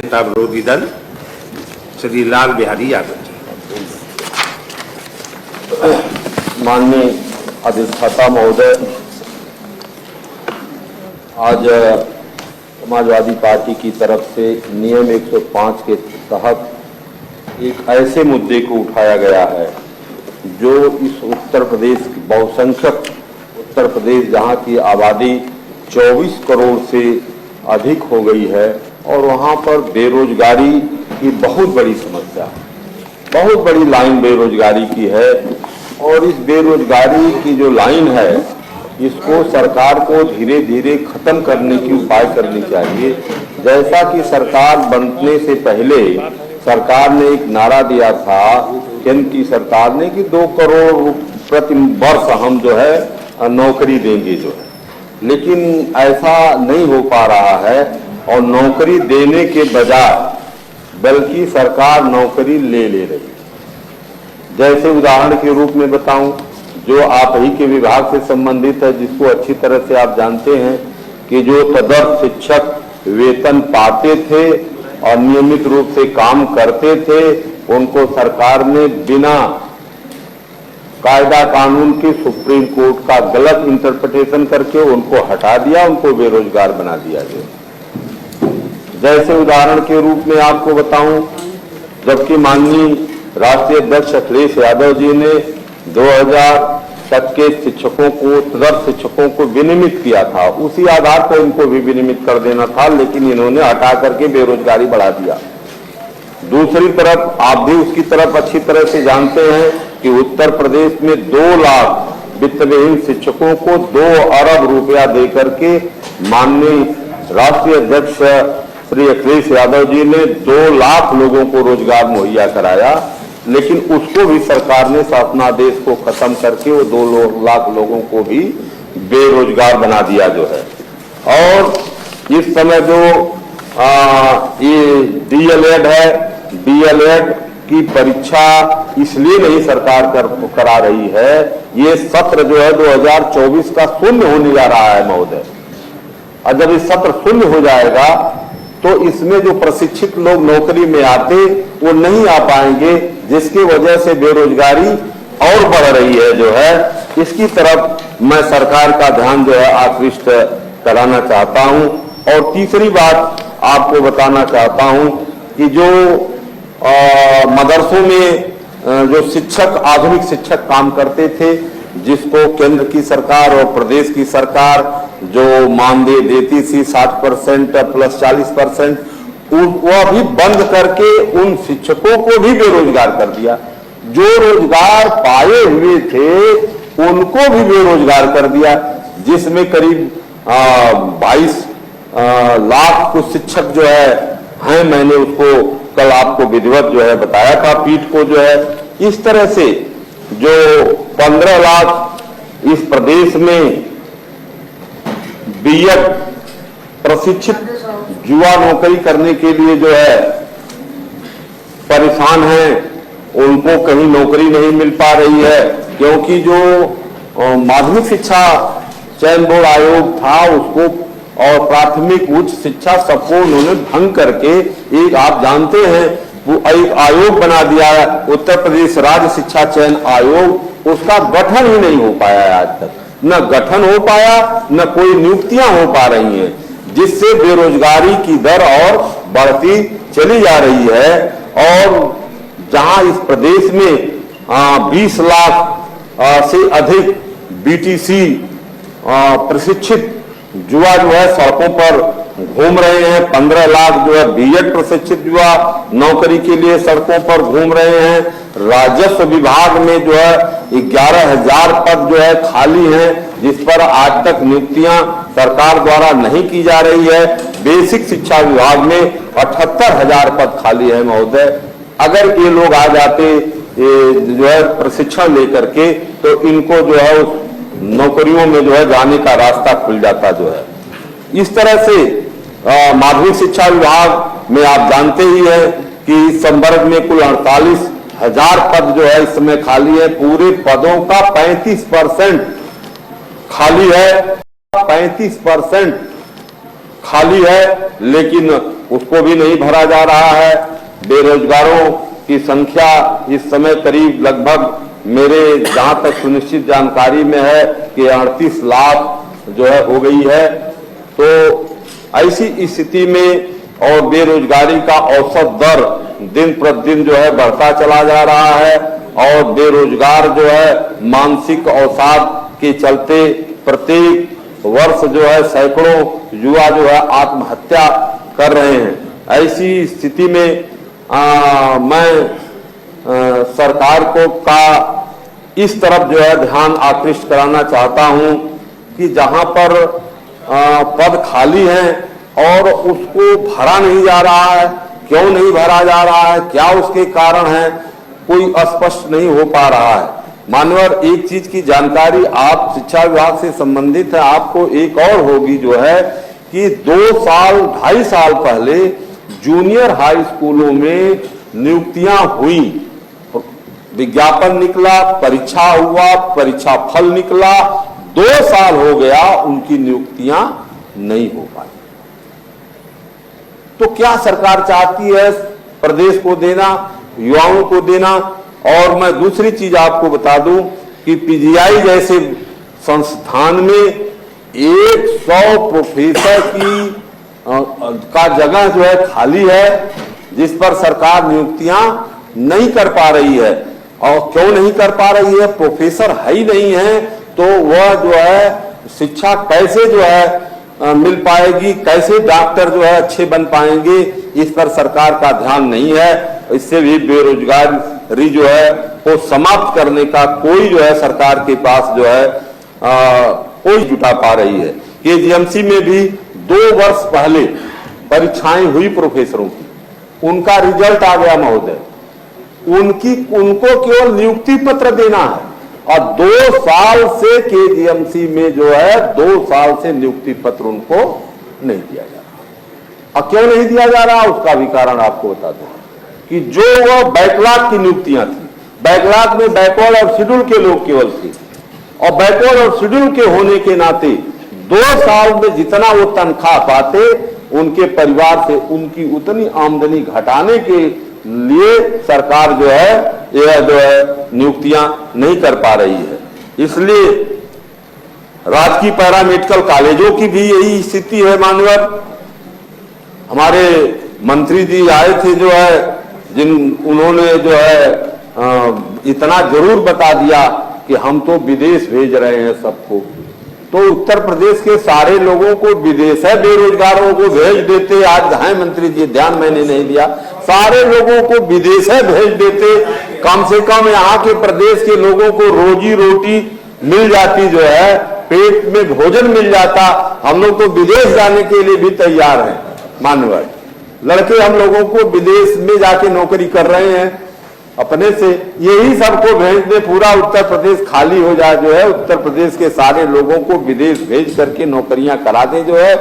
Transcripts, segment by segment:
जनता विरोधी दल श्री लाल बिहारी यादव जी। माननीय अधिष्ठाता महोदय, आज समाजवादी पार्टी की तरफ से नियम 105 के तहत एक ऐसे मुद्दे को उठाया गया है जो इस उत्तर प्रदेश बहुसंख्यक उत्तर प्रदेश जहां की आबादी 24 करोड़ से अधिक हो गई है और वहां पर बेरोजगारी की बहुत बड़ी समस्या, बहुत बड़ी लाइन बेरोजगारी की है। और इस बेरोजगारी की जो लाइन है इसको सरकार को धीरे धीरे खत्म करने की उपाय करनी चाहिए। जैसा कि सरकार बनने से पहले सरकार ने एक नारा दिया था, केंद्र की सरकार ने, कि 2 करोड़ प्रति वर्ष हम जो है नौकरी देंगे जो है, लेकिन ऐसा नहीं हो पा रहा है। और नौकरी देने के बजाय बल्कि सरकार नौकरी ले रही है। जैसे उदाहरण के रूप में बताऊं, जो आप ही के विभाग से संबंधित है, जिसको अच्छी तरह से आप जानते हैं कि जो तदर्थ शिक्षक वेतन पाते थे और नियमित रूप से काम करते थे, उनको सरकार ने बिना कायदा कानून के सुप्रीम कोर्ट का गलत इंटरप्रिटेशन करके उनको हटा दिया, उनको बेरोजगार बना दिया गया। जैसे उदाहरण के रूप में आपको बताऊं, जबकि माननीय राष्ट्रीय अध्यक्ष अखिलेश यादव जी ने 2000 तक के शिक्षकों को, तदर्थ शिक्षकों को विनियमित किया था, उसी आधार पर इनको भी विनियमित कर देना था, लेकिन इन्होंने हटा करके बेरोजगारी बढ़ा दिया। दूसरी तरफ आप भी उसकी तरफ अच्छी तरह से जानते हैं कि उत्तर प्रदेश में 2 लाख वित्तविहीन शिक्षकों को 2 अरब रुपया देकर के माननीय राष्ट्रीय अध्यक्ष श्री अखिलेश यादव जी ने 2 लाख लोगों को रोजगार मुहैया कराया, लेकिन उसको भी सरकार ने शासनादेश को खत्म करके वो 2 लाख लोगों को भी बेरोजगार बना दिया जो है। और इस समय जो ये डीएलएड है, डीएलएड की परीक्षा इसलिए नहीं सरकार करा रही है, ये सत्र जो है 2024 का शून्य होने जा रहा है महोदय। और जब इस सत्र शून्य हो जाएगा तो इसमें जो प्रशिक्षित लोग नौकरी में आते वो नहीं आ पाएंगे, जिसकी वजह से बेरोजगारी और बढ़ रही है जो है। इसकी तरफ मैं सरकार का ध्यान जो है आकृष्ट कराना चाहता हूं। और तीसरी बात आपको बताना चाहता हूं कि जो मदरसों में जो शिक्षक, आधुनिक शिक्षक काम करते थे, जिसको केंद्र की सरकार और प्रदेश की सरकार जो मानदेय देती थी 60% प्लस 40%, वह भी बंद करके उन शिक्षकों को भी बेरोजगार कर दिया। जो रोजगार पाए हुए थे उनको भी बेरोजगार कर दिया, जिसमें करीब 22 लाख कुछ शिक्षक जो है मैंने उसको कल आपको विधिवत जो है बताया था पीठ को जो है। इस तरह से जो 15 लाख इस प्रदेश में बीएड प्रशिक्षित युवा नौकरी करने के लिए जो है परेशान हैं, उनको कहीं नौकरी नहीं मिल पा रही है, क्योंकि जो माध्यमिक शिक्षा चयन बोर्ड आयोग था उसको और प्राथमिक उच्च शिक्षा सबको उन्होंने भंग करके एक, आप जानते हैं, वो एक आयोग बना दिया, उत्तर प्रदेश राज्य शिक्षा चयन आयोग। उसका गठन ही नहीं हो पाया है आज तक, न गठन हो पाया, न कोई नियुक्तियां हो पा रही हैं, जिससे बेरोजगारी की दर और बढ़ती चली जा रही है। और जहां इस प्रदेश में 20 लाख से अधिक बीटीसी प्रशिक्षित युवा जो है सड़कों पर घूम रहे हैं, 15 लाख जो है बीएड प्रशिक्षित युवा नौकरी के लिए सड़कों पर घूम रहे हैं। राजस्व विभाग में जो है 11,000 पद जो है खाली हैं, जिस पर आज तक नियुक्तियां सरकार द्वारा नहीं की जा रही है। बेसिक शिक्षा विभाग में 78,000 पद खाली है महोदय। अगर ये लोग आ जाते जो है प्रशिक्षण लेकर के, तो इनको जो है उस नौकरियों में जो है जाने का रास्ता खुल जाता जो है। इस तरह से माध्यमिक शिक्षा विभाग में आप जानते ही हैं कि इस संवर्ग में कुल 48,000 पद जो है इस समय खाली है। पूरे पदों का 35% खाली है। 35% खाली है, लेकिन उसको भी नहीं भरा जा रहा है। बेरोजगारों की संख्या इस समय करीब लगभग मेरे जहां तक सुनिश्चित जानकारी में है कि 38 लाख जो है हो गई है। तो ऐसी स्थिति में और बेरोजगारी का औसत दर दिन प्रतिदिन जो है बढ़ता चला जा रहा है और बेरोजगार जो है मानसिक अवसाद के चलते प्रत्येक वर्ष जो है सैकड़ों युवा जो है आत्महत्या कर रहे हैं। ऐसी स्थिति में मैं सरकार को का इस तरफ जो है ध्यान आकृष्ट कराना चाहता हूं कि जहां पर पद खाली हैं और उसको भरा नहीं जा रहा है, क्यों नहीं भरा जा रहा है, क्या उसके कारण है, कोई स्पष्ट नहीं हो पा रहा है। मान्यवर, एक चीज की जानकारी आप शिक्षा विभाग से संबंधित है, आपको एक और होगी जो है कि 2-2.5 साल पहले जूनियर हाई स्कूलों में नियुक्तियां हुई, विज्ञापन निकला, परीक्षा हुआ, परीक्षा फल निकला, 2 साल हो गया उनकी नियुक्तियां नहीं हो पाई। तो क्या सरकार चाहती है प्रदेश को देना, युवाओं को देना? और मैं दूसरी चीज आपको बता दूं कि पीजीआई जैसे संस्थान में 100 प्रोफेसर की का जगह जो है खाली है, जिस पर सरकार नियुक्तियां नहीं कर पा रही है। और क्यों नहीं कर पा रही है? प्रोफेसर है ही नहीं है, तो वह जो है शिक्षा कैसे जो है मिल पाएगी, कैसे डॉक्टर जो है अच्छे बन पाएंगे, इस पर सरकार का ध्यान नहीं है। इससे भी बेरोजगारी जो है वो समाप्त करने का कोई जो है सरकार के पास जो है कोई जुटा पा रही है। केजीएमसी में भी 2 वर्ष पहले परीक्षाएं हुई प्रोफेसरों की, उनका रिजल्ट आ गया महोदय, उनको केवल नियुक्ति पत्र देना है और 2 साल से केजीएमसी में जो है 2 साल से नियुक्ति पत्र उनको नहीं दिया जा रहा। और क्यों नहीं दिया जा रहा उसका भी कारण आपको बता दूं कि जो वह बैकलॉग की नियुक्तियां थी, बैकलॉग में बैकवर्ड और शेड्यूल के लोग केवल थे, और बैकवर्ड और शेड्यूल के होने के नाते 2 साल में जितना वो तनख्वाह पाते, उनके परिवार से उनकी उतनी आमदनी घटाने के लिए सरकार जो है यह जो है नियुक्तियां नहीं कर पा रही है। इसलिए राजकीय पैरामेडिकल कॉलेजों की भी यही स्थिति है। मानवर, हमारे मंत्री जी आए थे जो है, उन्होंने जो है इतना जरूर बता दिया कि हम तो विदेश भेज रहे हैं सबको। तो उत्तर प्रदेश के सारे लोगों को विदेश है, बेरोजगारों को भेज देते। आज है मंत्री जी, ध्यान मैंने नहीं दिया, सारे लोगों को विदेश है भेज देते। कम से कम यहाँ के प्रदेश के लोगों को रोजी रोटी मिल जाती, जो है पेट में भोजन मिल जाता। हम लोग तो विदेश जाने के लिए भी तैयार हैं। मानवर, लड़के हम लोगों को विदेश में जाके नौकरी कर रहे हैं अपने से। यही सबको भेज दे, पूरा उत्तर प्रदेश खाली हो जाए, जो है उत्तर प्रदेश के सारे लोगों को विदेश भेज करके नौकरियां करा दे, जो है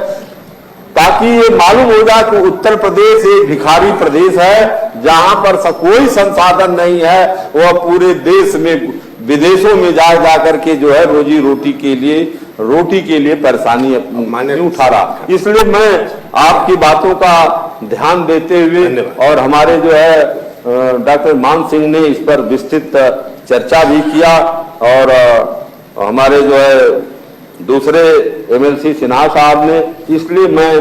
ताकि ये मालूम हो जाए कि उत्तर प्रदेश एक भिखारी प्रदेश है, जहां पर कोई संसाधन नहीं है। वह पूरे देश में विदेशों में जा करके जो है रोजी रोटी के लिए परेशानी नहीं उठा रहा। इसलिए मैं आपकी बातों का ध्यान देते हुए और हमारे जो है डॉक्टर मान सिंह ने इस पर विस्तृत चर्चा भी किया, और हमारे जो है दूसरे एमएलसी सिन्हा साहब ने, इसलिए मैं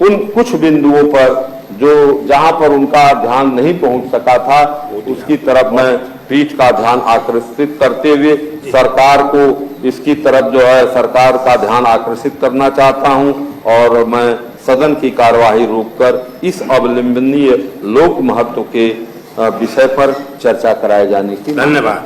उन कुछ बिंदुओं पर जो जहां पर उनका ध्यान नहीं पहुंच सका था उसकी तरफ मैं पीठ का ध्यान आकर्षित करते हुए सरकार को इसकी तरफ जो है सरकार का ध्यान आकर्षित करना चाहता हूं, और मैं सदन की कार्यवाही रोककर इस अवलंबनीय लोक महत्व के विषय पर चर्चा कराए जाने की धन्यवाद।